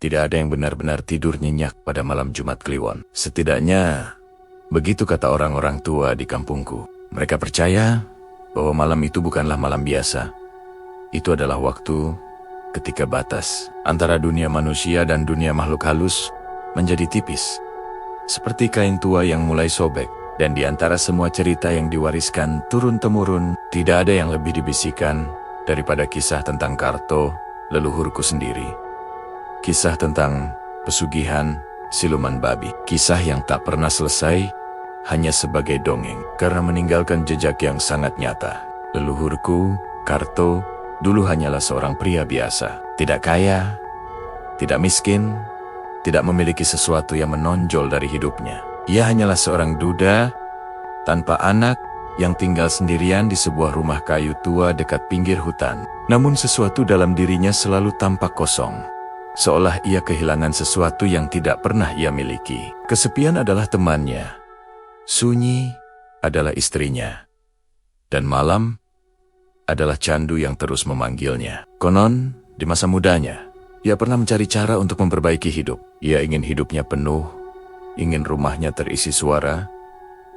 Tidak ada yang benar-benar tidur nyenyak pada malam Jumat Kliwon. Setidaknya, begitu kata orang-orang tua di kampungku. Mereka percaya bahwa malam itu bukanlah malam biasa. Itu adalah waktu ketika batas antara dunia manusia dan dunia makhluk halus menjadi tipis. Seperti kain tua yang mulai sobek. Dan di antara semua cerita yang diwariskan turun-temurun, tidak ada yang lebih dibisikkan daripada kisah tentang Karto, leluhurku sendiri. Kisah tentang pesugihan siluman babi. Kisah yang tak pernah selesai, hanya sebagai dongeng, karena meninggalkan jejak yang sangat nyata. Leluhurku, Karto, dulu hanyalah seorang pria biasa. Tidak kaya, tidak miskin, tidak memiliki sesuatu yang menonjol dari hidupnya. Ia hanyalah seorang duda, tanpa anak, yang tinggal sendirian di sebuah rumah kayu tua dekat pinggir hutan. Namun sesuatu dalam dirinya selalu tampak kosong. Seolah ia kehilangan sesuatu yang tidak pernah ia miliki. Kesepian adalah temannya. Sunyi adalah istrinya. Dan malam adalah candu yang terus memanggilnya. Konon, di masa mudanya, ia pernah mencari cara untuk memperbaiki hidup. Ia ingin hidupnya penuh, ingin rumahnya terisi suara,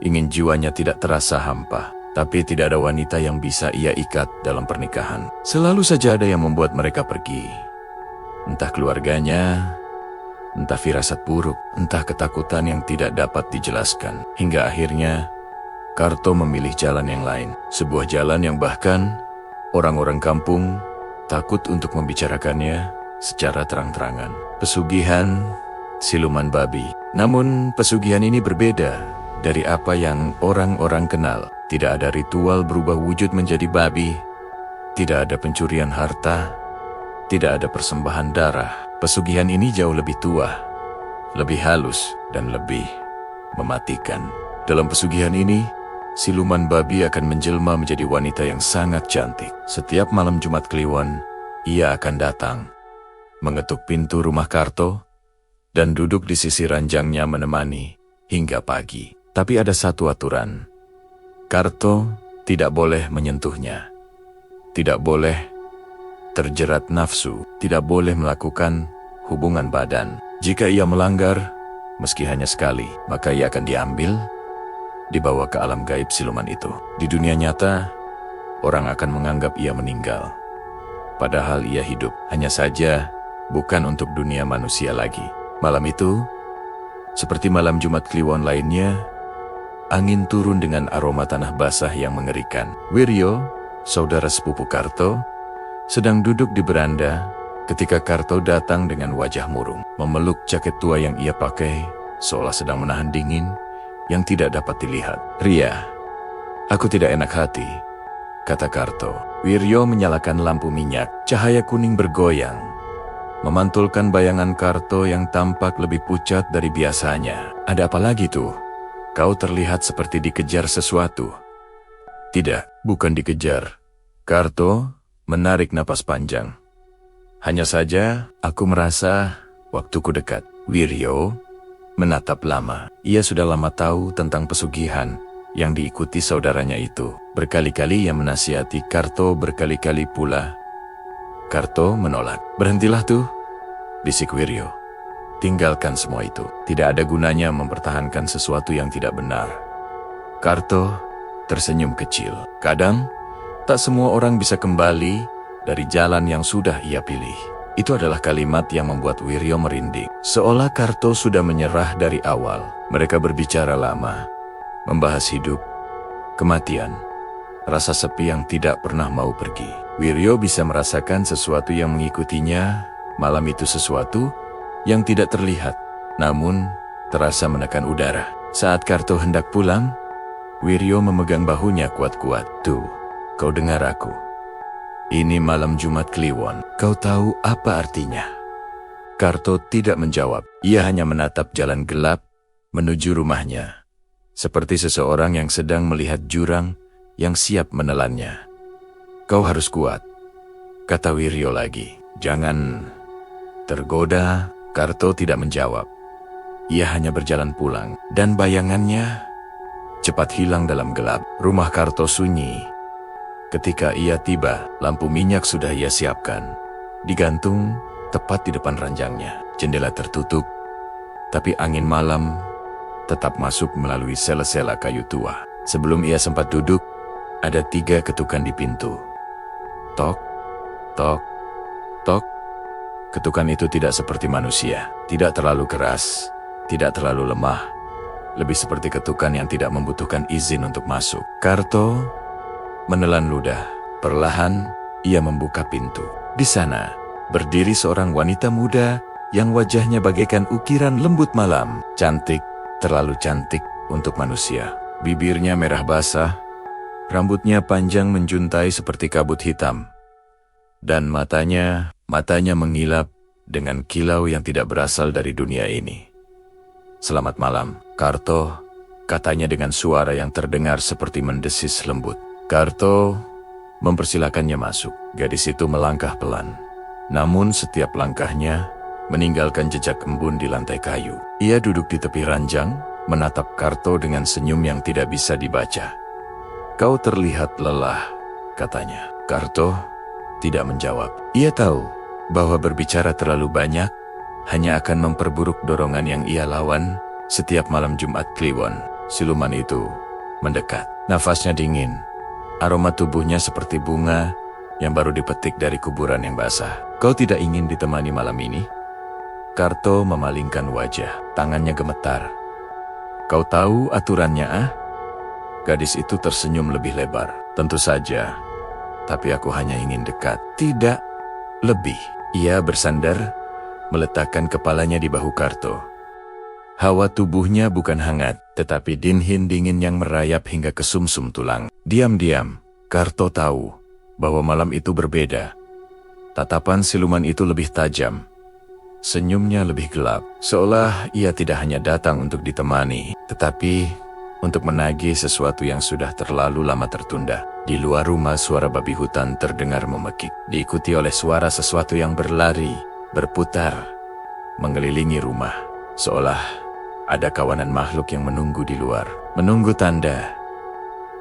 ingin jiwanya tidak terasa hampa. Tapi tidak ada wanita yang bisa ia ikat dalam pernikahan. Selalu saja ada yang membuat mereka pergi. Entah keluarganya, entah firasat buruk, entah ketakutan yang tidak dapat dijelaskan. Hingga akhirnya, Karto memilih jalan yang lain. Sebuah jalan yang bahkan orang-orang kampung takut untuk membicarakannya secara terang-terangan. Pesugihan siluman babi. Namun pesugihan ini berbeda dari apa yang orang-orang kenal. Tidak ada ritual berubah wujud menjadi babi. Tidak ada pencurian harta. Tidak ada persembahan darah. Pesugihan ini jauh lebih tua, lebih halus, dan lebih mematikan. Dalam pesugihan ini, siluman babi akan menjelma menjadi wanita yang sangat cantik. Setiap malam Jumat Kliwon, ia akan datang, mengetuk pintu rumah Karto, dan duduk di sisi ranjangnya menemani hingga pagi. Tapi ada satu aturan. Karto tidak boleh menyentuhnya. Tidak boleh terjerat nafsu. Tidak boleh melakukan hubungan badan. Jika ia melanggar, meski hanya sekali, maka ia akan diambil, dibawa ke alam gaib siluman itu. Di dunia nyata, orang akan menganggap ia meninggal. Padahal ia hidup. Hanya saja, bukan untuk dunia manusia lagi. Malam itu, seperti malam Jumat Kliwon lainnya, angin turun dengan aroma tanah basah yang mengerikan. Wiryo, saudara sepupu Karto, sedang duduk di beranda ketika Karto datang dengan wajah murung, memeluk jaket tua yang ia pakai, seolah sedang menahan dingin yang tidak dapat dilihat. "Ria, aku tidak enak hati," kata Karto. Wiryo menyalakan lampu minyak. Cahaya kuning bergoyang, memantulkan bayangan Karto yang tampak lebih pucat dari biasanya. "Ada apa lagi tuh? Kau terlihat seperti dikejar sesuatu." "Tidak, bukan dikejar." Karto menarik napas panjang. "Hanya saja, aku merasa waktuku dekat." Wiryo menatap lama. Ia sudah lama tahu tentang pesugihan yang diikuti saudaranya itu. Berkali-kali ia menasihati Karto, berkali-kali pula Karto menolak. "Berhentilah tuh," bisik Wiryo. "Tinggalkan semua itu. Tidak ada gunanya mempertahankan sesuatu yang tidak benar." Karto tersenyum kecil. Kadang, tak semua orang bisa kembali dari jalan yang sudah ia pilih. Itu adalah kalimat yang membuat Wiryo merinding. Seolah Karto sudah menyerah dari awal. Mereka berbicara lama, membahas hidup, kematian, rasa sepi yang tidak pernah mau pergi. Wiryo bisa merasakan sesuatu yang mengikutinya. Malam itu sesuatu yang tidak terlihat, namun terasa menekan udara. Saat Karto hendak pulang, Wiryo memegang bahunya kuat-kuat. "Tuh, kau dengar aku. Ini malam Jumat Kliwon. Kau tahu apa artinya?" Karto tidak menjawab. Ia hanya menatap jalan gelap menuju rumahnya, seperti seseorang yang sedang melihat jurang yang siap menelannya. "Kau harus kuat," kata Wiryo lagi. "Jangan tergoda." Karto tidak menjawab. Ia hanya berjalan pulang, dan bayangannya cepat hilang dalam gelap. Rumah Karto sunyi. Ketika ia tiba, lampu minyak sudah ia siapkan, digantung tepat di depan ranjangnya. jendela tertutup, tapi angin malam tetap masuk melalui sela-sela kayu tua. Sebelum ia sempat duduk, ada 3 ketukan di pintu. Tok, tok, tok. Ketukan itu tidak seperti manusia, tidak terlalu keras, tidak terlalu lemah. Lebih seperti ketukan yang tidak membutuhkan izin untuk masuk. Karto menelan ludah. Perlahan, ia membuka pintu. Di sana, berdiri seorang wanita muda yang wajahnya bagaikan ukiran lembut malam. Cantik, terlalu cantik untuk manusia. Bibirnya merah basah, rambutnya panjang menjuntai seperti kabut hitam. Dan matanya mengilap dengan kilau yang tidak berasal dari dunia ini. "Selamat malam, Karto," katanya dengan suara yang terdengar seperti mendesis lembut. Karto mempersilakannya masuk. Gadis itu melangkah pelan. Namun setiap langkahnya meninggalkan jejak embun di lantai kayu. Ia duduk di tepi ranjang, menatap Karto dengan senyum yang tidak bisa dibaca. "Kau terlihat lelah," katanya. Karto tidak menjawab. Ia tahu bahwa berbicara terlalu banyak hanya akan memperburuk dorongan yang ia lawan. Setiap malam Jumat Kliwon, siluman itu mendekat. Nafasnya dingin, aroma tubuhnya seperti bunga yang baru dipetik dari kuburan yang basah. "Kau tidak ingin ditemani malam ini?" Karto memalingkan wajah, tangannya gemetar. "Kau tahu aturannya, ah?" Gadis itu tersenyum lebih lebar. "Tentu saja, tapi aku hanya ingin dekat, tidak lebih." Ia bersandar, meletakkan kepalanya di bahu Karto. Hawa tubuhnya bukan hangat, tetapi dingin yang merayap hingga ke sumsum tulang. Diam-diam, Karto tahu bahwa malam itu berbeda. Tatapan siluman itu lebih tajam. Senyumnya lebih gelap, seolah ia tidak hanya datang untuk ditemani, tetapi untuk menagih sesuatu yang sudah terlalu lama tertunda. Di luar rumah, suara babi hutan terdengar memekik, diikuti oleh suara sesuatu yang berlari, berputar, mengelilingi rumah, seolah ada kawanan makhluk yang menunggu di luar, menunggu tanda,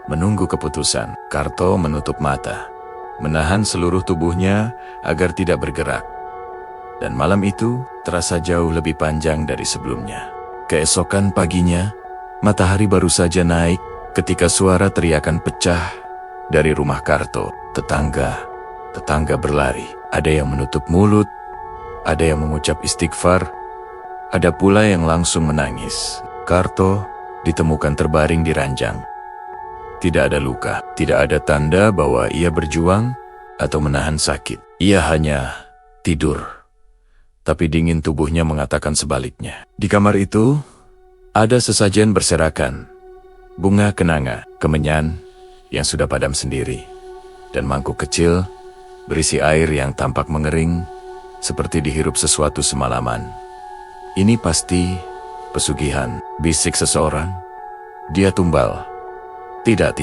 menunggu keputusan. Karto menutup mata, menahan seluruh tubuhnya agar tidak bergerak. Dan malam itu terasa jauh lebih panjang dari sebelumnya. Keesokan paginya, matahari baru saja naik ketika suara teriakan pecah dari rumah Karto. Tetangga berlari. Ada yang menutup mulut, ada yang mengucap istighfar, ada pula yang langsung menangis. Karto ditemukan terbaring di ranjang. Tidak ada luka, tidak ada tanda bahwa ia berjuang atau menahan sakit. Ia hanya tidur. Tapi dingin tubuhnya mengatakan sebaliknya. Di kamar itu, ada sesajen berserakan. Bunga kenanga, kemenyan yang sudah padam sendiri, dan mangkuk kecil berisi air yang tampak mengering, seperti dihirup sesuatu semalaman. "Ini pasti pesugihan," bisik seseorang. Dia tumbal. Tidak.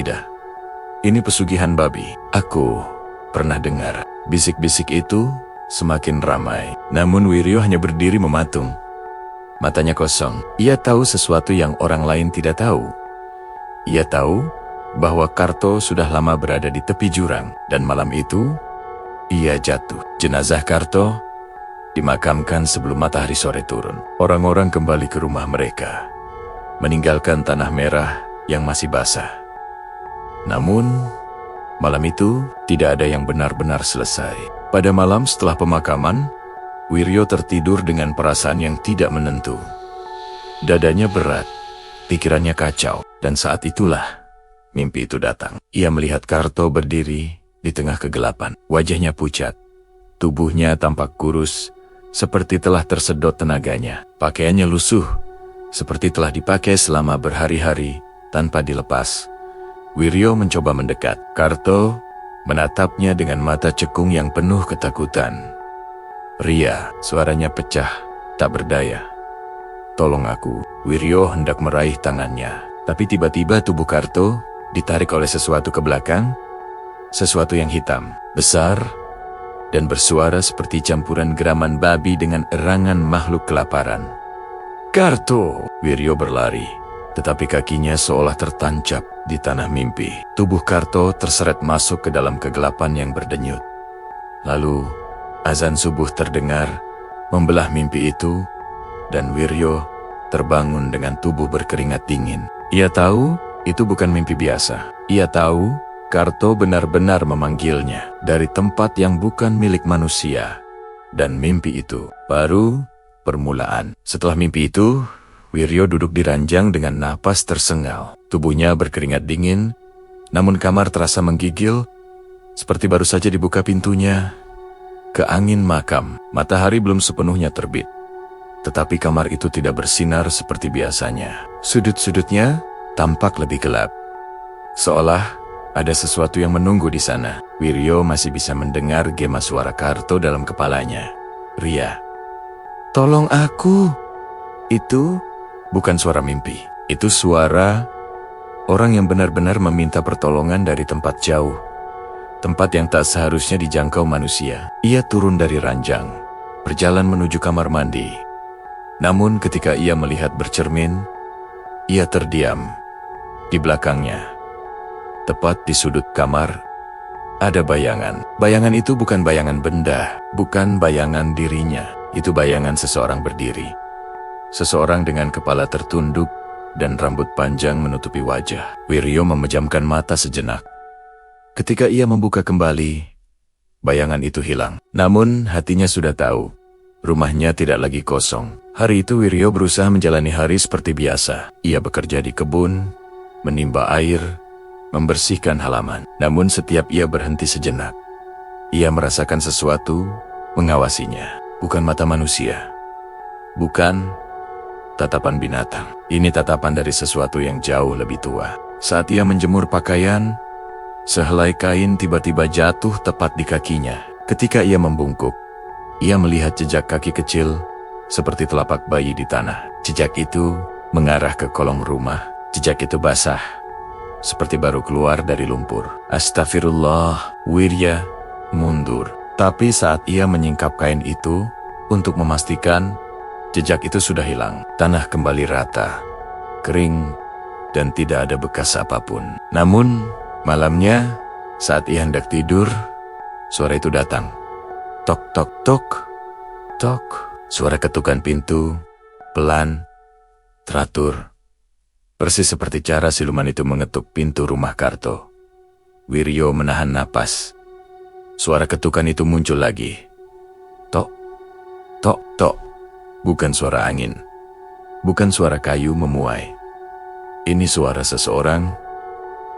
Ini pesugihan babi. Aku pernah dengar." Bisik-bisik itu semakin ramai. Namun Wiryo hanya berdiri mematung. Matanya kosong. Ia tahu sesuatu yang orang lain tidak tahu. Ia tahu bahwa Karto sudah lama berada di tepi jurang, dan malam itu ia jatuh. Jenazah Karto dimakamkan sebelum matahari sore turun. Orang-orang kembali ke rumah mereka, meninggalkan tanah merah yang masih basah. Namun, malam itu tidak ada yang benar-benar selesai. Pada malam setelah pemakaman, Wiryo tertidur dengan perasaan yang tidak menentu. Dadanya berat, pikirannya kacau, dan saat itulah mimpi itu datang. Ia melihat Karto berdiri di tengah kegelapan. Wajahnya pucat, tubuhnya tampak kurus, seperti telah tersedot tenaganya. Pakaiannya lusuh, seperti telah dipakai selama berhari-hari tanpa dilepas. Wiryo mencoba mendekat. Karto menatapnya dengan mata cekung yang penuh ketakutan. "Ria," suaranya pecah, tak berdaya. "Tolong aku." Wiryo hendak meraih tangannya, tapi tiba-tiba tubuh Karto ditarik oleh sesuatu ke belakang, sesuatu yang hitam, besar, dan bersuara seperti campuran geraman babi dengan erangan makhluk kelaparan. "Karto!" Wiryo berlari, tetapi kakinya seolah tertancap di tanah mimpi. Tubuh Karto terseret masuk ke dalam kegelapan yang berdenyut. Lalu, azan subuh terdengar, membelah mimpi itu, dan Wiryo terbangun dengan tubuh berkeringat dingin. Ia tahu itu bukan mimpi biasa. Ia tahu Karto benar-benar memanggilnya dari tempat yang bukan milik manusia. Dan mimpi itu baru permulaan. Setelah mimpi itu, Wiryo duduk di ranjang dengan napas tersengal. Tubuhnya berkeringat dingin, namun kamar terasa menggigil, seperti baru saja dibuka pintunya ke angin makam. Matahari belum sepenuhnya terbit, tetapi kamar itu tidak bersinar seperti biasanya. Sudut-sudutnya tampak lebih gelap, seolah ada sesuatu yang menunggu di sana. Wiryo masih bisa mendengar gema suara Karto dalam kepalanya. "Ria, tolong aku." Itu bukan suara mimpi. Itu suara orang yang benar-benar meminta pertolongan dari tempat jauh. Tempat yang tak seharusnya dijangkau manusia. Ia turun dari ranjang, berjalan menuju kamar mandi. Namun ketika ia melihat bercermin, ia terdiam. Di belakangnya, tepat di sudut kamar, ada bayangan. Bayangan itu bukan bayangan benda, bukan bayangan dirinya. Itu bayangan seseorang berdiri. Seseorang dengan kepala tertunduk dan rambut panjang menutupi wajah. Wiryo memejamkan mata sejenak. Ketika ia membuka kembali, bayangan itu hilang. Namun hatinya sudah tahu, rumahnya tidak lagi kosong. Hari itu Wiryo berusaha menjalani hari seperti biasa. Ia bekerja di kebun, menimba air, membersihkan halaman. Namun setiap ia berhenti sejenak, ia merasakan sesuatu mengawasinya. Bukan mata manusia, bukan tatapan binatang. Ini tatapan dari sesuatu yang jauh lebih tua. Saat ia menjemur pakaian, sehelai kain tiba-tiba jatuh tepat di kakinya. Ketika ia membungkuk, ia melihat jejak kaki kecil seperti telapak bayi di tanah. Jejak itu mengarah ke kolong rumah. Jejak itu basah, seperti baru keluar dari lumpur. Astagfirullah, Wirya mundur. Tapi saat ia menyingkap kain itu untuk memastikan jejak itu sudah hilang, tanah kembali rata, kering, dan tidak ada bekas apapun. Namun malamnya, saat ia hendak tidur, suara itu datang. Tok, tok, tok, tok. Suara ketukan pintu, pelan, teratur. Persis seperti cara siluman itu mengetuk pintu rumah Karto. Wiryo menahan napas. Suara ketukan itu muncul lagi. Tok, tok, tok. Bukan suara angin. Bukan suara kayu memuai. Ini suara seseorang.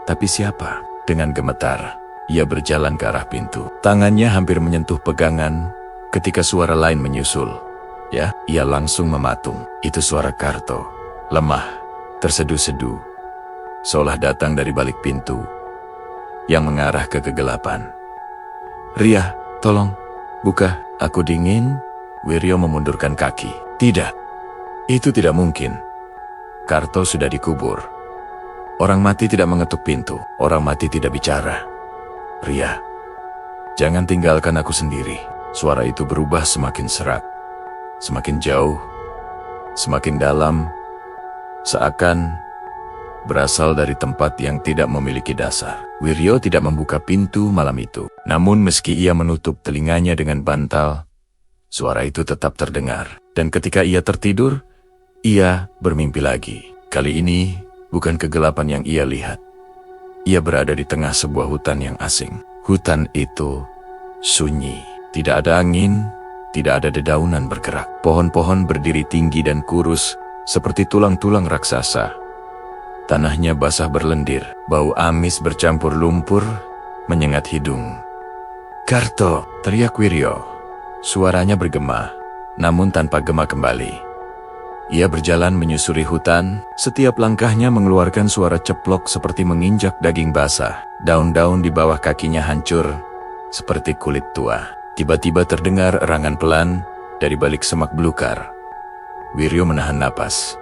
Tapi siapa? Dengan gemetar, ia berjalan ke arah pintu. Tangannya hampir menyentuh pegangan ketika suara lain menyusul. Ya, ia langsung mematung. Itu suara Karto. Lemah, terseduh-seduh, seolah datang dari balik pintu yang mengarah ke kegelapan. "Ria, tolong, buka, aku dingin." Wiryo memundurkan kaki. Tidak, itu tidak mungkin. Karto sudah dikubur. Orang mati tidak mengetuk pintu, orang mati tidak bicara. "Ria, jangan tinggalkan aku sendiri." Suara itu berubah semakin serak, semakin jauh, semakin dalam, seakan berasal dari tempat yang tidak memiliki dasar. Wiryo tidak membuka pintu malam itu. Namun meski ia menutup telinganya dengan bantal, suara itu tetap terdengar. Dan ketika ia tertidur, ia bermimpi lagi. Kali ini bukan kegelapan yang ia lihat. Ia berada di tengah sebuah hutan yang asing. Hutan itu sunyi. Tidak ada angin, tidak ada dedaunan bergerak. Pohon-pohon berdiri tinggi dan kurus, seperti tulang-tulang raksasa. Tanahnya basah berlendir, bau amis bercampur lumpur, menyengat hidung. "Karto!" teriak Wiryo. Suaranya bergema, namun tanpa gema kembali. Ia berjalan menyusuri hutan, setiap langkahnya mengeluarkan suara ceplok seperti menginjak daging basah. Daun-daun di bawah kakinya hancur, seperti kulit tua. Tiba-tiba terdengar erangan pelan dari balik semak belukar. Wiryo menahan napas.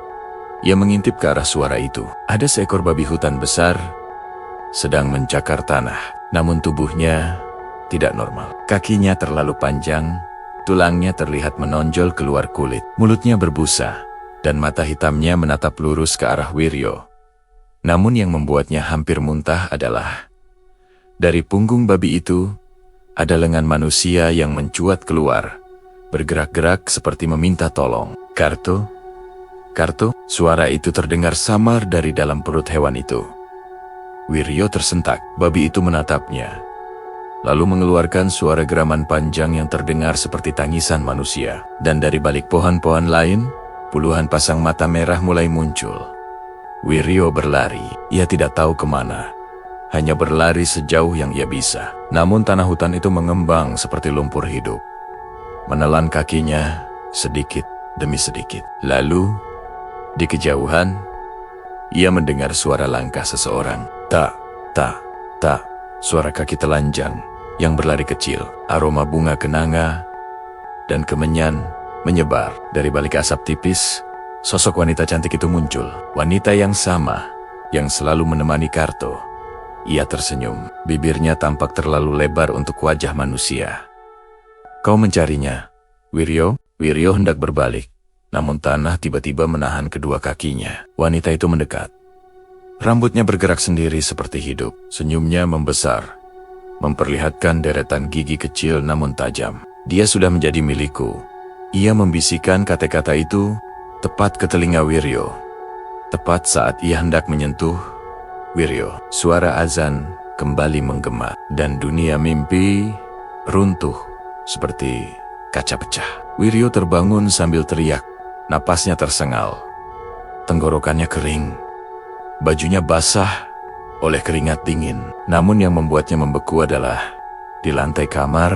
Ia mengintip ke arah suara itu. Ada seekor babi hutan besar, sedang mencakar tanah. Namun tubuhnya tidak normal. Kakinya terlalu panjang, tulangnya terlihat menonjol keluar kulit. Mulutnya berbusa, dan mata hitamnya menatap lurus ke arah Wiryo. Namun yang membuatnya hampir muntah adalah, dari punggung babi itu, ada lengan manusia yang mencuat keluar, bergerak-gerak seperti meminta tolong. Karto? Karto? Suara itu terdengar samar dari dalam perut hewan itu. Wiryo tersentak. Babi itu menatapnya, lalu mengeluarkan suara geraman panjang yang terdengar seperti tangisan manusia. Dan dari balik pohon-pohon lain, puluhan pasang mata merah mulai muncul. Wiryo berlari. Ia tidak tahu kemana, hanya berlari sejauh yang ia bisa. Namun tanah hutan itu mengembang seperti lumpur hidup, menelan kakinya sedikit demi sedikit. Lalu, di kejauhan, ia mendengar suara langkah seseorang. Tak, tak, tak. Suara kaki telanjang yang berlari kecil. Aroma bunga kenanga dan kemenyan menyebar. Dari balik asap tipis, sosok wanita cantik itu muncul. Wanita yang sama, yang selalu menemani Karto. Ia tersenyum. Bibirnya tampak terlalu lebar untuk wajah manusia. Kau mencarinya, Wiryo? Wiryo hendak berbalik, namun tanah tiba-tiba menahan kedua kakinya. Wanita itu mendekat. Rambutnya bergerak sendiri seperti hidup. Senyumnya membesar, memperlihatkan deretan gigi kecil namun tajam. Dia sudah menjadi milikku. Ia membisikkan kata-kata itu tepat ke telinga Wiryo. Tepat saat ia hendak menyentuh Wiryo, suara azan kembali menggema, dan dunia mimpi runtuh seperti kaca pecah. Wiryo terbangun sambil teriak. Napasnya tersengal, tenggorokannya kering, bajunya basah oleh keringat dingin. Namun yang membuatnya membeku adalah di lantai kamar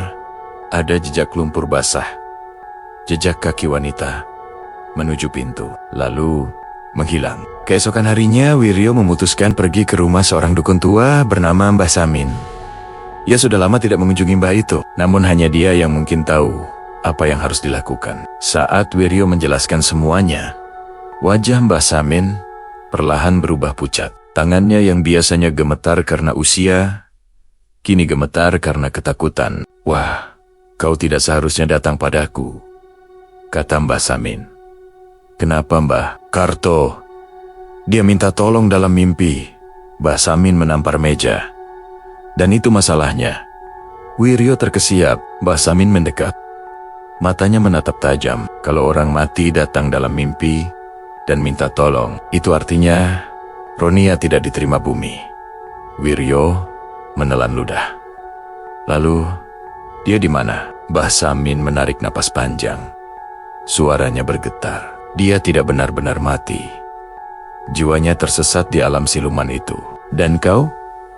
ada jejak lumpur basah. Jejak kaki wanita menuju pintu, lalu menghilang. Keesokan harinya, Wiryo memutuskan pergi ke rumah seorang dukun tua bernama Mbah Samin. Ia sudah lama tidak mengunjungi mbah itu, namun hanya dia yang mungkin tahu apa yang harus dilakukan. Saat Wiryo menjelaskan semuanya, wajah Mbah Samin perlahan berubah pucat. Tangannya yang biasanya gemetar karena usia, kini gemetar karena ketakutan. Wah, kau tidak seharusnya datang padaku, kata Mbah Samin. Kenapa, Mbah? Karto. Dia minta tolong dalam mimpi. Mbah Samin menampar meja. Dan itu masalahnya. Wiryo terkesiap. Mbah Samin mendekat. Matanya menatap tajam. Kalau orang mati datang dalam mimpi dan minta tolong, itu artinya Ronia tidak diterima bumi. Wiryo menelan ludah. Lalu, dia di mana? Mbah Samin menarik napas panjang. Suaranya bergetar. Dia tidak benar-benar mati. Jiwanya tersesat di alam siluman itu. Dan kau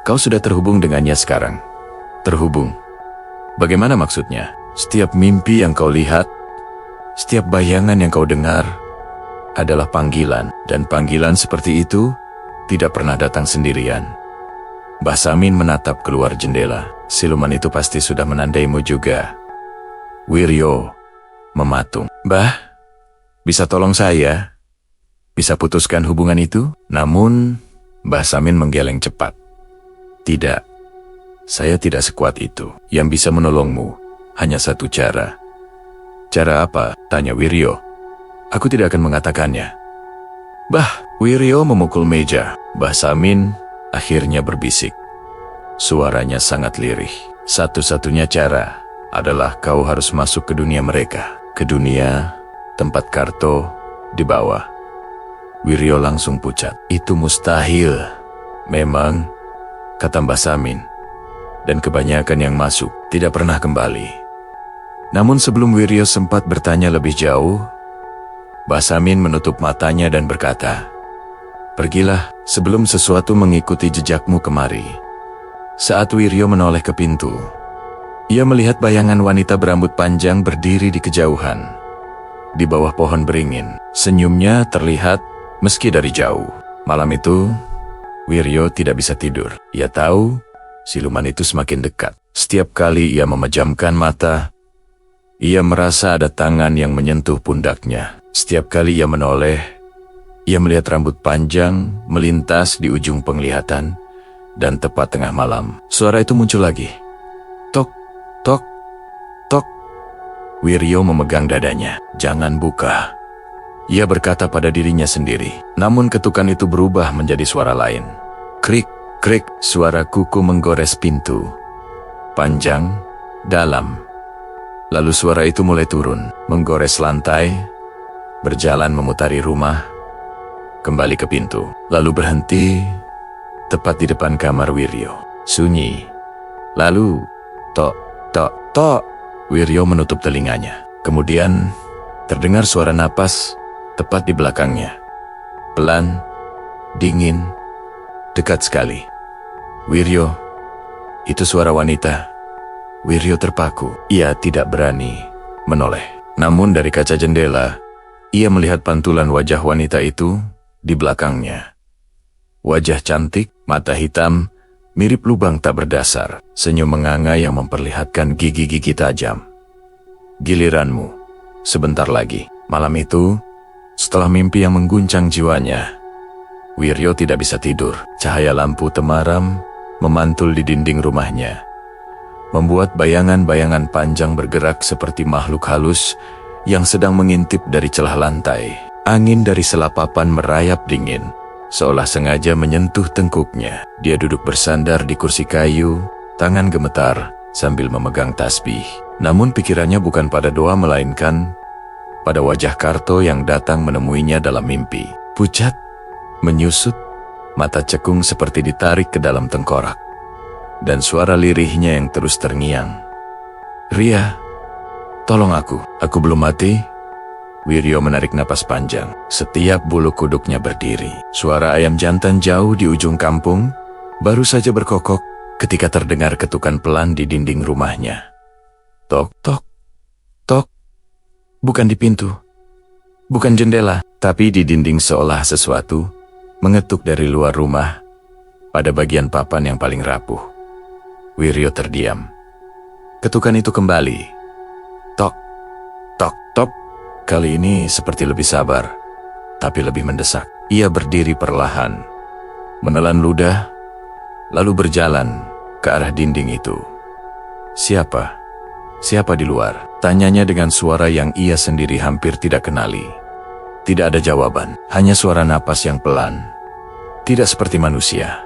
sudah terhubung dengannya sekarang. Terhubung? Bagaimana maksudnya? Setiap mimpi yang kau lihat, setiap bayangan yang kau dengar, adalah panggilan. Dan panggilan seperti itu tidak pernah datang sendirian. Mbah Samin menatap keluar jendela. Siluman itu pasti sudah menandaimu juga. Wiryo mematung. Mbah, bisa tolong saya? Bisa putuskan hubungan itu? Namun, Mbah Samin menggeleng cepat. Tidak, saya tidak sekuat itu. Yang bisa menolongmu hanya satu cara. Cara apa? Tanya Wiryo. Aku tidak akan mengatakannya. Bah, Wiryo memukul meja. Mbah Samin akhirnya berbisik. Suaranya sangat lirih. Satu-satunya cara adalah kau harus masuk ke dunia mereka. Ke dunia tempat Karto di bawah. Wiryo langsung pucat. Itu mustahil. Memang, kata Mbah Samin. Dan kebanyakan yang masuk tidak pernah kembali. Namun sebelum Wiryo sempat bertanya lebih jauh, Mbah Samin menutup matanya dan berkata, pergilah sebelum sesuatu mengikuti jejakmu kemari. Saat Wiryo menoleh ke pintu, ia melihat bayangan wanita berambut panjang berdiri di kejauhan. Di bawah pohon beringin, senyumnya terlihat meski dari jauh. Malam itu, Wiryo tidak bisa tidur. Ia tahu siluman itu semakin dekat. Setiap kali ia memejamkan mata, ia merasa ada tangan yang menyentuh pundaknya. Setiap kali ia menoleh, ia melihat rambut panjang melintas di ujung penglihatan, dan tepat tengah malam, suara itu muncul lagi. Tok, tok, tok. Wiryo memegang dadanya. Jangan buka, ia berkata pada dirinya sendiri. Namun ketukan itu berubah menjadi suara lain. Krik, krik, suara kuku menggores pintu. Panjang, dalam, Lalu suara itu mulai turun, menggores lantai, berjalan memutari rumah, kembali ke pintu, lalu berhenti, tepat di depan kamar Wiryo. Sunyi. Lalu, tok, tok, tok. Wiryo menutup telinganya. Kemudian, terdengar suara napas tepat di belakangnya. Pelan, dingin, dekat sekali. Wiryo, itu suara wanita. Wiryo terpaku. Ia tidak berani menoleh. Namun dari kaca jendela, ia melihat pantulan wajah wanita itu di belakangnya. Wajah cantik, mata hitam, mirip lubang tak berdasar, senyum menganga yang memperlihatkan gigi-gigi tajam. Giliranmu, sebentar lagi. Malam itu, setelah mimpi yang mengguncang jiwanya, Wiryo tidak bisa tidur. Cahaya lampu temaram memantul di dinding rumahnya, membuat bayangan-bayangan panjang bergerak seperti makhluk halus yang sedang mengintip dari celah lantai. Angin dari selapapan merayap dingin, seolah sengaja menyentuh tengkuknya. Dia duduk bersandar di kursi kayu, tangan gemetar sambil memegang tasbih. Namun pikirannya bukan pada doa melainkan pada wajah Karto yang datang menemuinya dalam mimpi. Pucat, menyusut, mata cekung seperti ditarik ke dalam tengkorak, dan suara lirihnya yang terus terngiang. "Ria, tolong aku belum mati." Wiryo menarik napas panjang. Setiap bulu kuduknya berdiri. Suara ayam jantan jauh di ujung kampung baru saja berkokok ketika terdengar ketukan pelan di dinding rumahnya. Tok, tok, tok. Bukan di pintu, bukan jendela, tapi di dinding, seolah sesuatu mengetuk dari luar rumah pada bagian papan yang paling rapuh. Wiryo terdiam. Ketukan itu kembali. Tok, tok, tok. Kali ini seperti lebih sabar, tapi lebih mendesak. Ia berdiri perlahan, menelan ludah, lalu berjalan ke arah dinding itu. Siapa? Siapa di luar? Tanyanya dengan suara yang ia sendiri hampir tidak kenali. Tidak ada jawaban, hanya suara napas yang pelan. Tidak seperti manusia,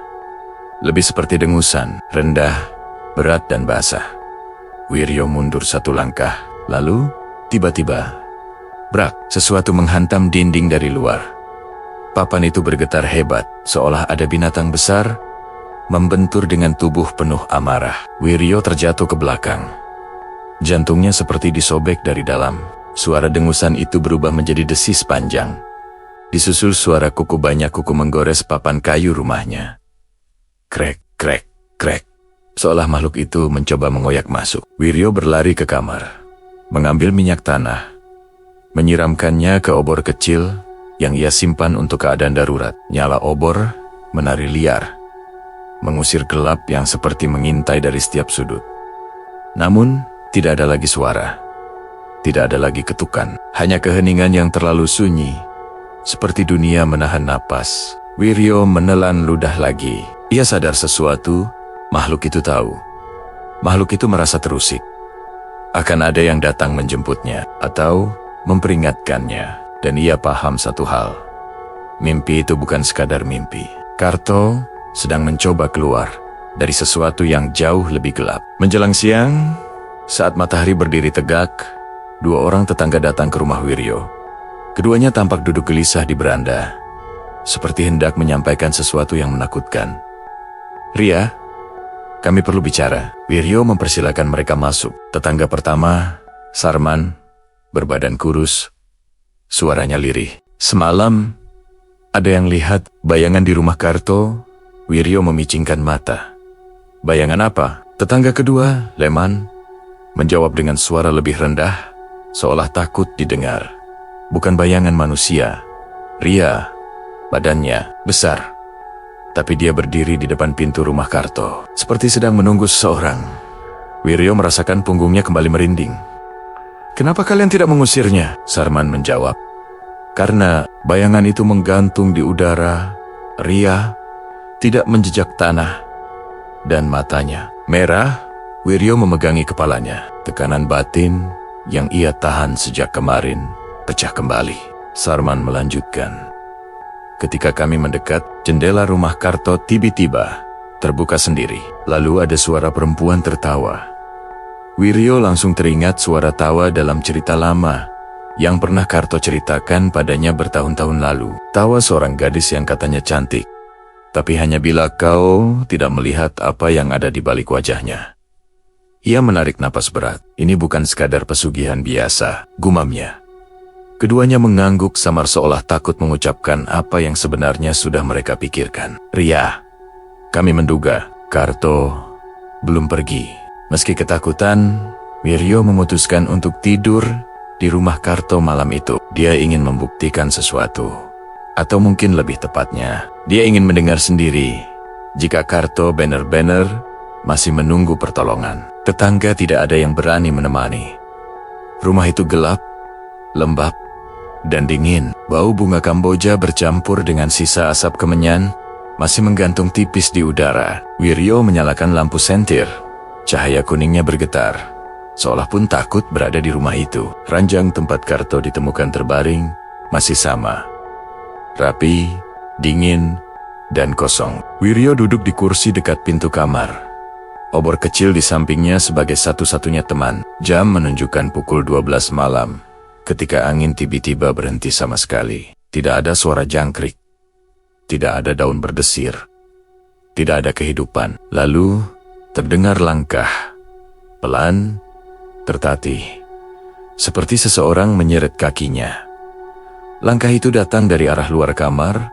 lebih seperti dengusan, rendah, berat dan basah. Wiryo mundur satu langkah, lalu tiba-tiba brak, sesuatu menghantam dinding dari luar. Papan itu bergetar hebat, seolah ada binatang besar membentur dengan tubuh penuh amarah. Wiryo terjatuh ke belakang. Jantungnya seperti disobek dari dalam. Suara dengusan itu berubah menjadi desis panjang. Disusul suara kuku banyak kuku menggores papan kayu rumahnya. Krek, krek, krek. Seolah makhluk itu mencoba mengoyak masuk. Wiryo berlari ke kamar, mengambil minyak tanah, menyiramkannya ke obor kecil yang ia simpan untuk keadaan darurat. Nyala obor menari liar, mengusir gelap yang seperti mengintai dari setiap sudut. Namun, tidak ada lagi suara. Tidak ada lagi ketukan. Hanya keheningan yang terlalu sunyi, seperti dunia menahan napas. Wiryo menelan ludah lagi. Ia sadar sesuatu, makhluk itu tahu. Makhluk itu merasa terusik. Akan ada yang datang menjemputnya, atau memperingatkannya. Dan ia paham satu hal. Mimpi itu bukan sekadar mimpi. Karto sedang mencoba keluar dari sesuatu yang jauh lebih gelap. Menjelang siang, saat matahari berdiri tegak, dua orang tetangga datang ke rumah Wiryo. Keduanya tampak duduk gelisah di beranda, seperti hendak menyampaikan sesuatu yang menakutkan. "Ria, kami perlu bicara." Wiryo mempersilakan mereka masuk. Tetangga pertama, Sarman, berbadan kurus, suaranya lirih. "Semalam, ada yang lihat bayangan di rumah Karto?" Wiryo memicingkan mata. "Bayangan apa?" Tetangga kedua, Leman, menjawab dengan suara lebih rendah, seolah takut didengar. "Bukan bayangan manusia, Ria. Badannya besar, tapi dia berdiri di depan pintu rumah Karto, seperti sedang menunggu seseorang." Wiryo merasakan punggungnya kembali merinding. "Kenapa kalian tidak mengusirnya?" Sarman menjawab. "Karena bayangan itu menggantung di udara, Ria, tidak menjejak tanah." Dan matanya merah. Wiryo memegangi kepalanya. Tekanan batin yang ia tahan sejak kemarin pecah kembali. Sarman melanjutkan. "Ketika kami mendekat, jendela rumah Karto tiba-tiba terbuka sendiri. Lalu ada suara perempuan tertawa. Wiryo langsung teringat suara tawa dalam cerita lama yang pernah Karto ceritakan padanya bertahun-tahun lalu. Tawa seorang gadis yang katanya cantik, tapi hanya bila kau tidak melihat apa yang ada di balik wajahnya. Ia menarik napas berat. Ini bukan sekadar pesugihan biasa, gumamnya. Keduanya mengangguk samar seolah takut mengucapkan apa yang sebenarnya sudah mereka pikirkan. Ria, kami menduga Karto belum pergi. Meski ketakutan, Wiryo memutuskan untuk tidur di rumah Karto malam itu. Dia ingin membuktikan sesuatu. Atau mungkin lebih tepatnya, dia ingin mendengar sendiri jika Karto benar-benar masih menunggu pertolongan. Tetangga tidak ada yang berani menemani. Rumah itu gelap, lembab, dan dingin. Bau bunga Kamboja bercampur dengan sisa asap kemenyan masih menggantung tipis di udara. Wiryo menyalakan lampu sentir. Cahaya kuningnya bergetar, seolah pun takut berada di rumah itu. Ranjang tempat Karto ditemukan terbaring masih sama. Rapi, dingin, dan kosong. Wiryo duduk di kursi dekat pintu kamar. Obor kecil di sampingnya sebagai satu-satunya teman. Jam menunjukkan pukul 12 malam. Ketika angin tiba-tiba berhenti sama sekali. Tidak ada suara jangkrik. Tidak ada daun berdesir. Tidak ada kehidupan. Lalu terdengar langkah. Pelan, tertatih. Seperti seseorang menyeret kakinya. Langkah itu datang dari arah luar kamar,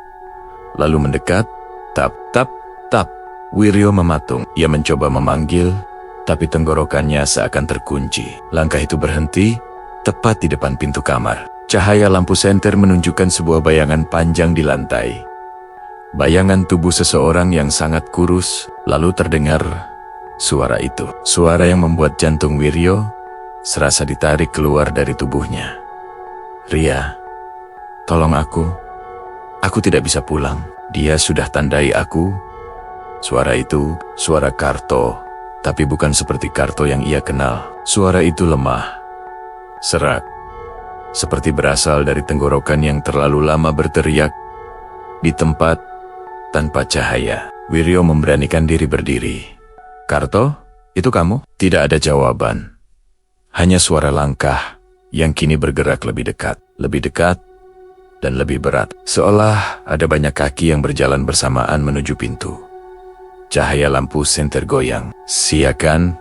lalu mendekat. Tap, tap, tap. Wiryo mematung. Ia mencoba memanggil, tapi tenggorokannya seakan terkunci. Langkah itu berhenti, tepat di depan pintu kamar. Cahaya lampu senter menunjukkan sebuah bayangan panjang di lantai. Bayangan tubuh seseorang yang sangat kurus, lalu terdengar suara itu. Suara yang membuat jantung Wiryo serasa ditarik keluar dari tubuhnya. Ria, tolong aku. Aku tidak bisa pulang. Dia sudah tandai aku. Suara itu, suara Karto, tapi bukan seperti Karto yang ia kenal. Suara itu lemah, serak, seperti berasal dari tenggorokan yang terlalu lama berteriak di tempat tanpa cahaya. Wiryo memberanikan diri berdiri. Karto, itu kamu? Tidak ada jawaban. Hanya suara langkah yang kini bergerak lebih dekat, dan lebih berat. Seolah ada banyak kaki yang berjalan bersamaan menuju pintu. Cahaya lampu senter goyang. Siakan,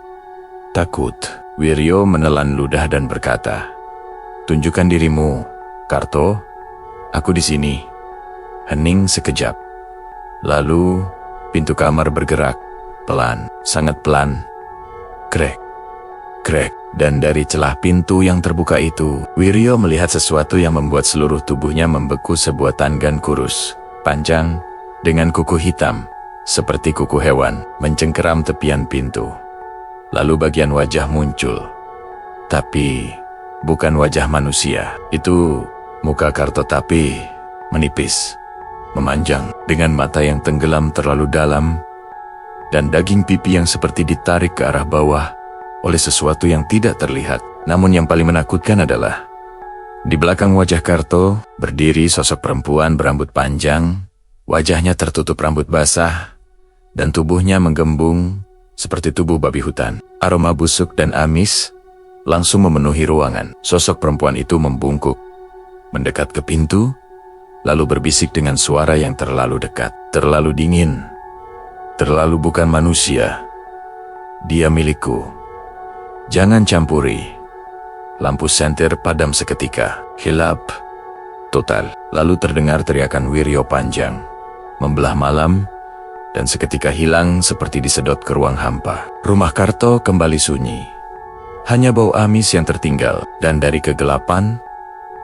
takut. Wiryo menelan ludah dan berkata, tunjukkan dirimu, Karto. Aku di sini. Hening sekejap. Lalu, pintu kamar bergerak. Pelan, sangat pelan. Krek, krek. Dan dari celah pintu yang terbuka itu, Wiryo melihat sesuatu yang membuat seluruh tubuhnya membeku. Sebuah tanggan kurus, panjang, dengan kuku hitam, seperti kuku hewan, mencengkeram tepian pintu. Lalu bagian wajah muncul. Tapi, bukan wajah manusia. Itu muka Karto tapi menipis, memanjang, dengan mata yang tenggelam terlalu dalam, dan daging pipi yang seperti ditarik ke arah bawah oleh sesuatu yang tidak terlihat. Namun yang paling menakutkan adalah, di belakang wajah Karto berdiri sosok perempuan berambut panjang, wajahnya tertutup rambut basah, dan tubuhnya menggembung seperti tubuh babi hutan. Aroma busuk dan amis langsung memenuhi ruangan. Sosok perempuan itu membungkuk, mendekat ke pintu, lalu berbisik dengan suara yang terlalu dekat, terlalu dingin, terlalu bukan manusia. Dia milikku. Jangan campuri. Lampu senter padam seketika. Hilap total. Lalu terdengar teriakan Wiryo panjang, membelah malam, dan seketika hilang seperti disedot ke ruang hampa. Rumah Karto kembali sunyi. Hanya bau amis yang tertinggal, dan dari kegelapan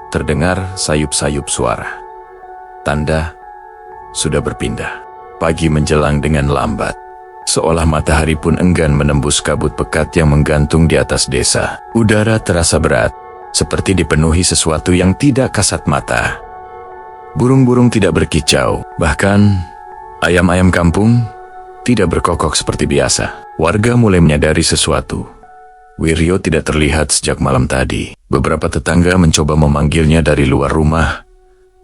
terdengar sayup-sayup suara. Tanda sudah berpindah. Pagi menjelang dengan lambat. Seolah matahari pun enggan menembus kabut pekat yang menggantung di atas desa. Udara terasa berat, seperti dipenuhi sesuatu yang tidak kasat mata. Burung-burung tidak berkicau, bahkan ayam-ayam kampung tidak berkokok seperti biasa. Warga mulai menyadari sesuatu. Wiryo tidak terlihat sejak malam tadi. Beberapa tetangga mencoba memanggilnya dari luar rumah,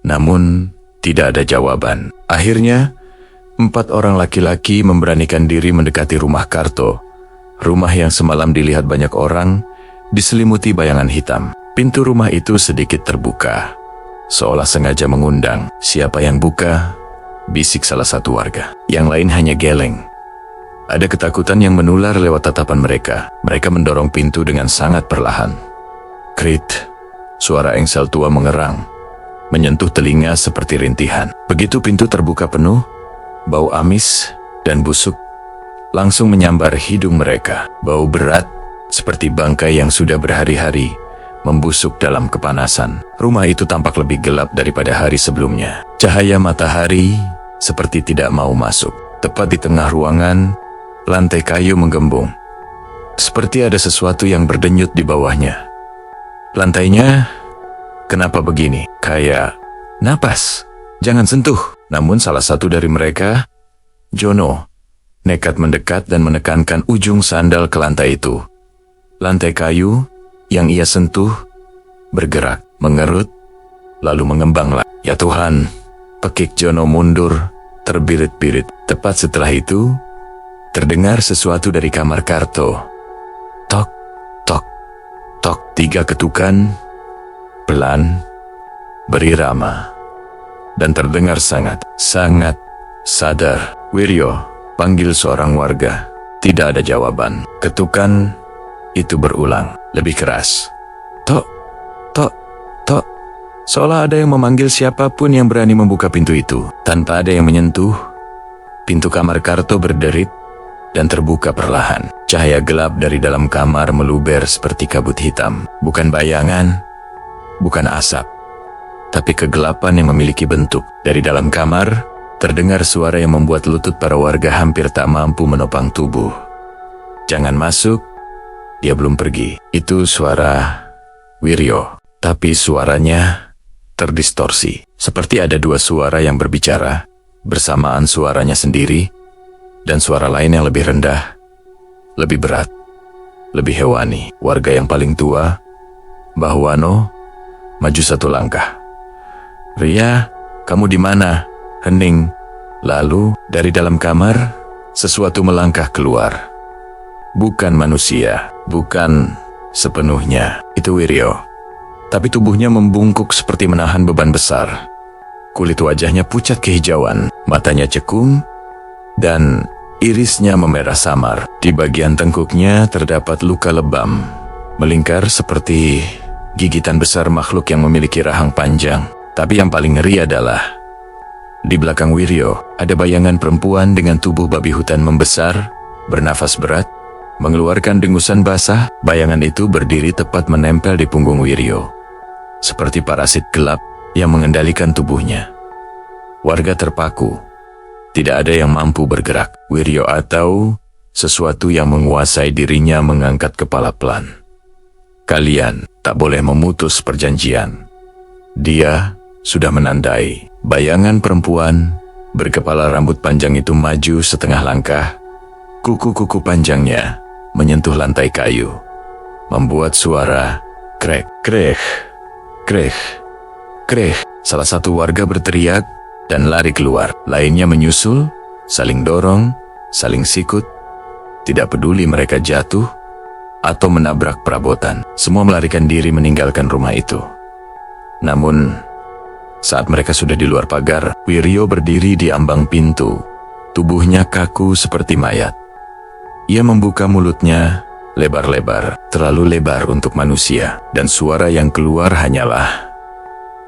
namun tidak ada jawaban. Akhirnya, 4 orang laki-laki memberanikan diri mendekati rumah Karto. Rumah yang semalam dilihat banyak orang diselimuti bayangan hitam. Pintu rumah itu sedikit terbuka, seolah sengaja mengundang. Siapa yang buka? Bisik salah satu warga. Yang lain hanya geleng. Ada ketakutan yang menular lewat tatapan mereka. Mereka mendorong pintu dengan sangat perlahan. Krit, suara engsel tua mengerang, menyentuh telinga seperti rintihan. Begitu pintu terbuka penuh, bau amis dan busuk langsung menyambar hidung mereka. Bau berat seperti bangkai yang sudah berhari-hari membusuk dalam kepanasan. Rumah itu tampak lebih gelap daripada hari sebelumnya. Cahaya matahari seperti tidak mau masuk. Tepat di tengah ruangan, lantai kayu menggembung. Seperti ada sesuatu yang berdenyut di bawahnya. Lantainya, kenapa begini? Kayak napas. Jangan sentuh. Namun salah satu dari mereka, Jono, nekat mendekat dan menekankan ujung sandal ke lantai itu. Lantai kayu yang ia sentuh bergerak, mengerut, lalu mengembang lagi. Ya Tuhan, pekik Jono mundur, terbirit-birit. Tepat setelah itu, terdengar sesuatu dari kamar Karto. Tok, tok, tok. 3 ketukan, pelan, berirama, dan terdengar sangat sadar. Wiryo, panggil seorang warga. Tidak ada jawaban. Ketukan itu berulang, lebih keras. Tok, tok, tok. Seolah ada yang memanggil siapapun yang berani membuka pintu itu. Tanpa ada yang menyentuh, pintu kamar Karto berderit dan terbuka perlahan. Cahaya gelap dari dalam kamar meluber seperti kabut hitam. Bukan bayangan, bukan asap, tapi kegelapan yang memiliki bentuk. Dari dalam kamar, terdengar suara yang membuat lutut para warga hampir tak mampu menopang tubuh. Jangan masuk, dia belum pergi. Itu suara Wiryo, tapi suaranya terdistorsi. Seperti ada 2 suara yang berbicara, bersamaan suaranya sendiri, dan suara lain yang lebih rendah, lebih berat, lebih hewani. Warga yang paling tua, Mbah Wano, maju 1 langkah. Ria, kamu di mana? Hening. Lalu, dari dalam kamar, sesuatu melangkah keluar. Bukan manusia, bukan sepenuhnya. Itu Wiryo. Tapi tubuhnya membungkuk seperti menahan beban besar. Kulit wajahnya pucat kehijauan, matanya cekung, dan irisnya memerah samar. Di bagian tengkuknya terdapat luka lebam, melingkar seperti gigitan besar makhluk yang memiliki rahang panjang. Tapi yang paling ngeri adalah, di belakang Wiryo ada bayangan perempuan dengan tubuh babi hutan membesar, bernafas berat, mengeluarkan dengusan basah. Bayangan itu berdiri tepat menempel di punggung Wiryo, seperti parasit gelap yang mengendalikan tubuhnya. Warga terpaku. Tidak ada yang mampu bergerak. Wiryo atau sesuatu yang menguasai dirinya mengangkat kepala pelan. Kalian tak boleh memutus perjanjian. Dia sudah menandai. Bayangan perempuan berkepala rambut panjang itu maju setengah langkah. Kuku-kuku panjangnya menyentuh lantai kayu, membuat suara krek, krek, krek, krek. Salah satu warga berteriak dan lari keluar. Lainnya menyusul, saling dorong, saling sikut. Tidak peduli mereka jatuh atau menabrak perabotan. Semua melarikan diri meninggalkan rumah itu. Namun, saat mereka sudah di luar pagar, Wiryo berdiri di ambang pintu. Tubuhnya kaku seperti mayat. Ia membuka mulutnya lebar-lebar, terlalu lebar untuk manusia, dan suara yang keluar hanyalah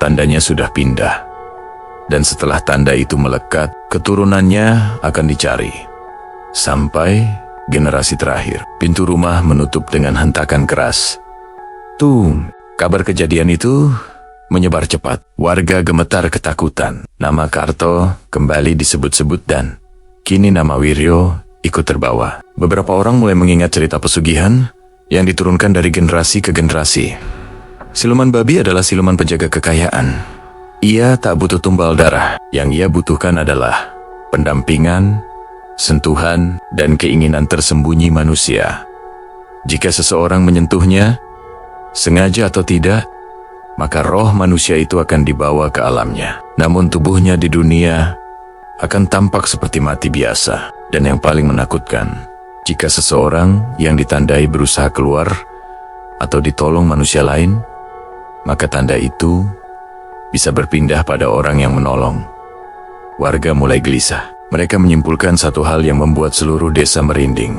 tandanya sudah pindah. Dan setelah tanda itu melekat, keturunannya akan dicari. Sampai generasi terakhir. Pintu rumah menutup dengan hentakan keras. Kabar kejadian itu menyebar cepat. Warga gemetar ketakutan. Nama Karto kembali disebut-sebut dan kini nama Wiryo ikut terbawa. Beberapa orang mulai mengingat cerita pesugihan yang diturunkan dari generasi ke generasi. Siluman babi adalah siluman penjaga kekayaan. Ia tak butuh tumbal darah. Yang ia butuhkan adalah pendampingan, sentuhan, dan keinginan tersembunyi manusia. Jika seseorang menyentuhnya, sengaja atau tidak, maka roh manusia itu akan dibawa ke alamnya. Namun tubuhnya di dunia akan tampak seperti mati biasa. Dan yang paling menakutkan, Jika seseorang yang ditandai berusaha keluar atau ditolong manusia lain, maka tanda itu bisa berpindah pada orang yang menolong. Warga mulai gelisah. Mereka menyimpulkan satu hal yang membuat seluruh desa merinding.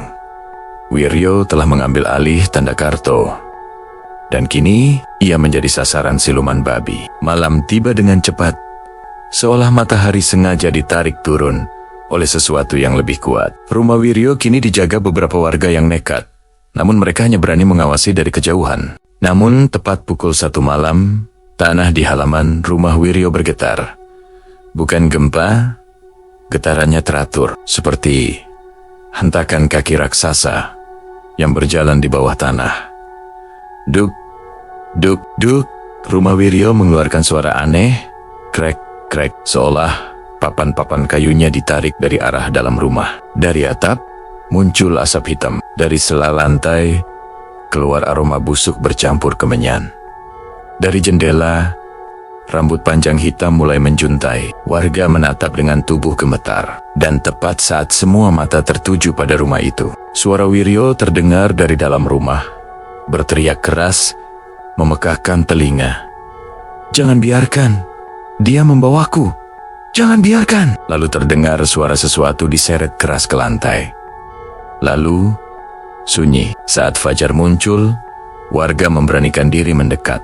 Wiryo telah mengambil alih tanda Karto, dan kini ia menjadi sasaran siluman babi. Malam tiba dengan cepat, seolah matahari sengaja ditarik turun oleh sesuatu yang lebih kuat. Rumah Wiryo kini dijaga beberapa warga yang nekat, namun mereka hanya berani mengawasi dari kejauhan. Namun tepat pukul 1 malam, tanah di halaman rumah Wiryo bergetar. Bukan gempa, getarannya teratur, seperti hentakan kaki raksasa yang berjalan di bawah tanah. Duk, duk, duk. Rumah Wiryo mengeluarkan suara aneh, krek, krek, seolah papan-papan kayunya ditarik dari arah dalam rumah. Dari atap, muncul asap hitam. Dari sela lantai, keluar aroma busuk bercampur kemenyan. Dari jendela, rambut panjang hitam mulai menjuntai. Warga menatap dengan tubuh gemetar. Dan tepat saat semua mata tertuju pada rumah itu, suara Wiryo terdengar dari dalam rumah, berteriak keras, memekakkan telinga. "Jangan biarkan, dia membawaku. Jangan biarkan." Lalu terdengar suara sesuatu diseret keras ke lantai. Lalu, sunyi. Saat fajar muncul, warga memberanikan diri mendekat.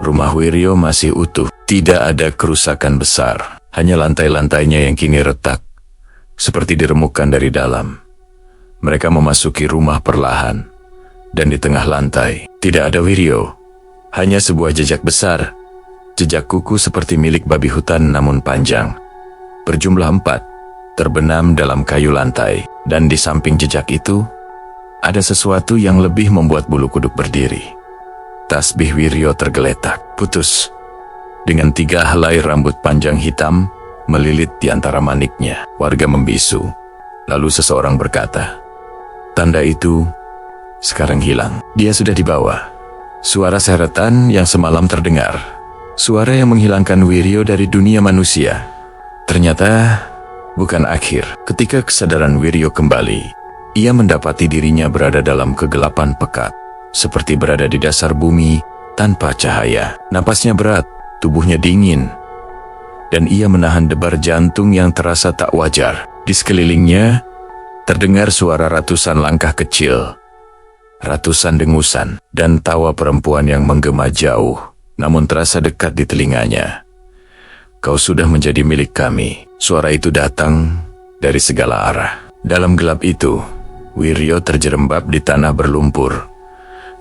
Rumah Wiryo masih utuh. Tidak ada kerusakan besar. Hanya lantai-lantainya yang kini retak, seperti diremukkan dari dalam. Mereka memasuki rumah perlahan. Dan di tengah lantai, tidak ada Wiryo. Hanya sebuah jejak besar. Jejak kuku seperti milik babi hutan namun panjang. Berjumlah 4, terbenam dalam kayu lantai. Dan di samping jejak itu, ada sesuatu yang lebih membuat bulu kuduk berdiri. Tasbih Wiryo tergeletak, putus. Dengan 3 helai rambut panjang hitam, melilit di antara maniknya. Warga membisu. Lalu seseorang berkata, "Tanda itu sekarang hilang. Dia sudah dibawa." Suara seretan yang semalam terdengar. Suara yang menghilangkan Wiryo dari dunia manusia. Ternyata bukan akhir. Ketika kesadaran Wiryo kembali, ia mendapati dirinya berada dalam kegelapan pekat, seperti berada di dasar bumi tanpa cahaya. Napasnya berat, tubuhnya dingin, dan ia menahan debar jantung yang terasa tak wajar. Di sekelilingnya terdengar suara ratusan langkah kecil, ratusan dengusan, dan tawa perempuan yang menggema jauh, namun terasa dekat di telinganya. "Kau sudah menjadi milik kami." Suara itu datang dari segala arah. Dalam gelap itu, Wiryo terjerembab di tanah berlumpur.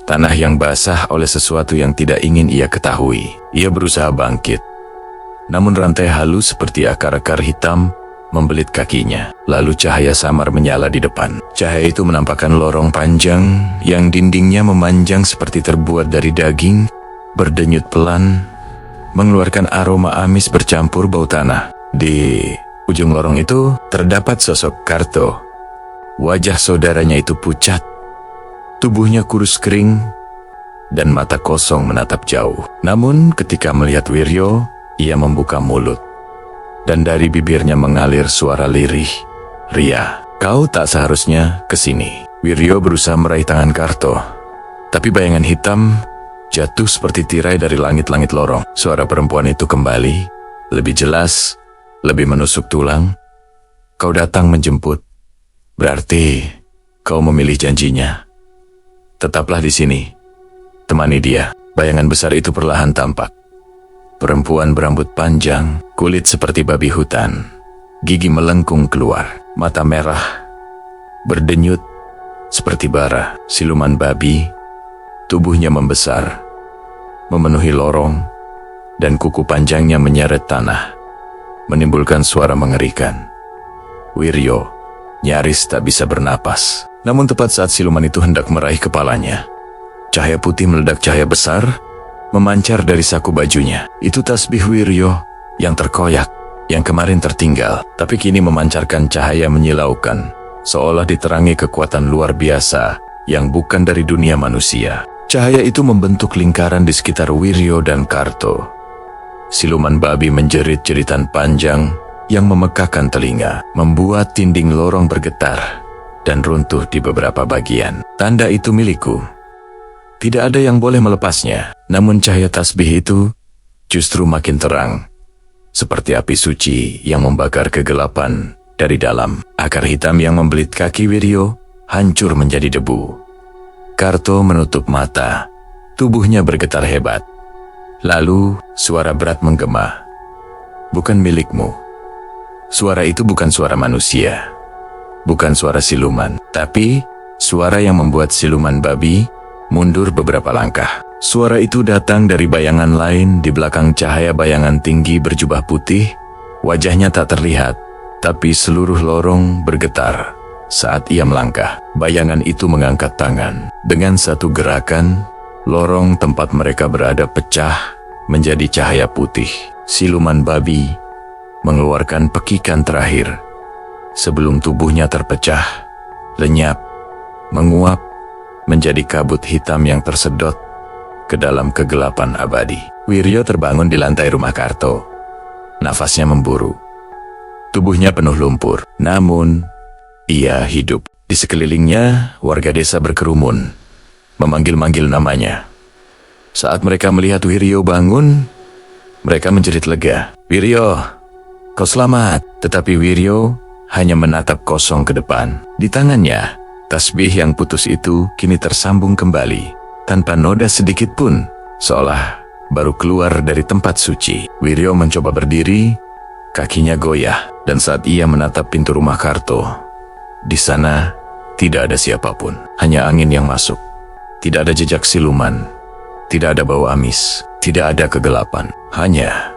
Tanah yang basah oleh sesuatu yang tidak ingin ia ketahui. Ia berusaha bangkit. Namun rantai halus seperti akar-akar hitam membelit kakinya. Lalu cahaya samar menyala di depan. Cahaya itu menampakkan lorong panjang yang dindingnya memanjang seperti terbuat dari daging, berdenyut pelan, mengeluarkan aroma amis bercampur bau tanah. Di ujung lorong itu terdapat sosok Karto. Wajah saudaranya itu pucat, tubuhnya kurus kering, dan mata kosong menatap jauh. Namun ketika melihat Wiryo, ia membuka mulut, dan dari bibirnya mengalir suara lirih, "Ria, kau tak seharusnya kesini." Wiryo berusaha meraih tangan Karto, tapi bayangan hitam jatuh seperti tirai dari langit-langit lorong. Suara perempuan itu kembali, lebih jelas, lebih menusuk tulang. "Kau datang menjemput. Berarti kau memilih janjinya. Tetaplah di sini. Temani dia." Bayangan besar itu perlahan tampak. Perempuan berambut panjang, kulit seperti babi hutan, gigi melengkung keluar, mata merah, berdenyut seperti bara. Siluman babi, tubuhnya membesar, memenuhi lorong, dan kuku panjangnya menyeret tanah, menimbulkan suara mengerikan. Wiryo nyaris tak bisa bernapas. Namun tepat saat siluman itu hendak meraih kepalanya, cahaya putih meledak, cahaya besar memancar dari saku bajunya. Itu tasbih Wiryo yang terkoyak, yang kemarin tertinggal, tapi kini memancarkan cahaya menyilaukan, seolah diterangi kekuatan luar biasa yang bukan dari dunia manusia. Cahaya itu membentuk lingkaran di sekitar Wiryo dan Karto. Siluman babi menjerit jeritan panjang yang memekakkan telinga, membuat dinding lorong bergetar, dan runtuh di beberapa bagian. Tanda itu milikku. Tidak ada yang boleh melepasnya. Namun cahaya tasbih itu justru makin terang, seperti api suci yang membakar kegelapan dari dalam. Akar hitam yang membelit kaki Wiryo hancur menjadi debu. Karto menutup mata. Tubuhnya bergetar hebat. Lalu suara berat menggema. Bukan milikmu. Suara itu bukan suara manusia. Bukan suara siluman. Tapi suara yang membuat siluman babi mundur beberapa langkah. Suara itu datang dari bayangan lain di belakang cahaya bayangan tinggi berjubah putih. Wajahnya tak terlihat, tapi seluruh lorong bergetar saat ia melangkah. Bayangan itu mengangkat tangan. Dengan satu gerakan, lorong tempat mereka berada pecah menjadi cahaya putih. Siluman babi mengeluarkan pekikan terakhir sebelum tubuhnya terpecah, lenyap, menguap menjadi kabut hitam yang tersedot ke dalam kegelapan abadi. Wiryo terbangun di lantai rumah Karto. Nafasnya memburu. Tubuhnya penuh lumpur. Namun, ia hidup. Di sekelilingnya, warga desa berkerumun, memanggil-manggil namanya. Saat mereka melihat Wiryo bangun, mereka menjerit lega. "Wiryo, kau selamat." Tetapi Wiryo hanya menatap kosong ke depan. Di tangannya, tasbih yang putus itu kini tersambung kembali, tanpa noda sedikit pun, seolah baru keluar dari tempat suci. Wiryo mencoba berdiri, kakinya goyah, dan saat ia menatap pintu rumah Karto, di sana tidak ada siapapun, hanya angin yang masuk. Tidak ada jejak siluman, tidak ada bau amis, tidak ada kegelapan, hanya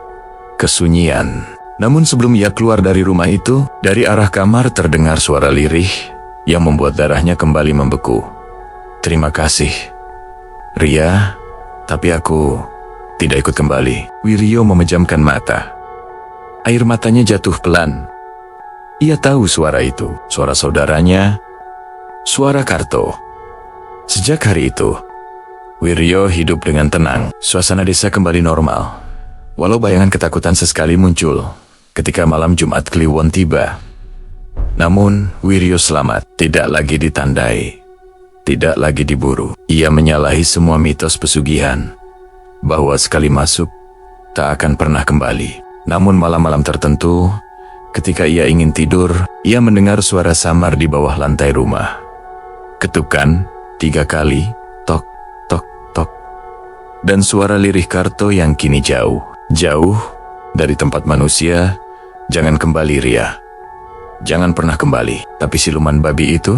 kesunyian. Namun sebelum ia keluar dari rumah itu, dari arah kamar terdengar suara lirih yang membuat darahnya kembali membeku. "Terima kasih, Ria, tapi aku tidak ikut kembali." Wiryo memejamkan mata. Air matanya jatuh pelan. Ia tahu suara itu, suara saudaranya, suara Karto. Sejak hari itu, Wiryo hidup dengan tenang. Suasana desa kembali normal. Walau bayangan ketakutan sesekali muncul ketika malam Jumat Kliwon tiba. Namun, Wiryo selamat, tidak lagi ditandai, tidak lagi diburu. Ia menyalahi semua mitos pesugihan, bahwa sekali masuk, tak akan pernah kembali. Namun malam-malam tertentu, ketika ia ingin tidur, ia mendengar suara samar di bawah lantai rumah. Ketukan 3 kali, tok, tok, tok. Dan suara lirih Karto yang kini jauh, jauh dari tempat manusia. "Jangan kembali, Ria. Jangan pernah kembali." Tapi siluman babi itu,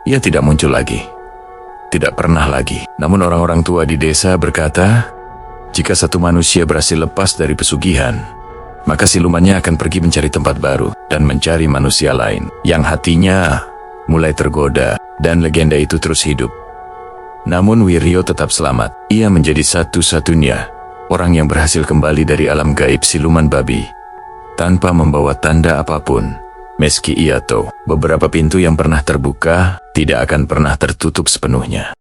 ia tidak muncul lagi. Tidak pernah lagi. Namun orang-orang tua di desa berkata, jika satu manusia berhasil lepas dari pesugihan, maka silumannya akan pergi mencari tempat baru dan mencari manusia lain yang hatinya mulai tergoda, dan legenda itu terus hidup. Namun Wiryo tetap selamat. Ia menjadi satu-satunya orang yang berhasil kembali dari alam gaib siluman babi tanpa membawa tanda apapun. Meski ia tahu beberapa pintu yang pernah terbuka tidak akan pernah tertutup sepenuhnya.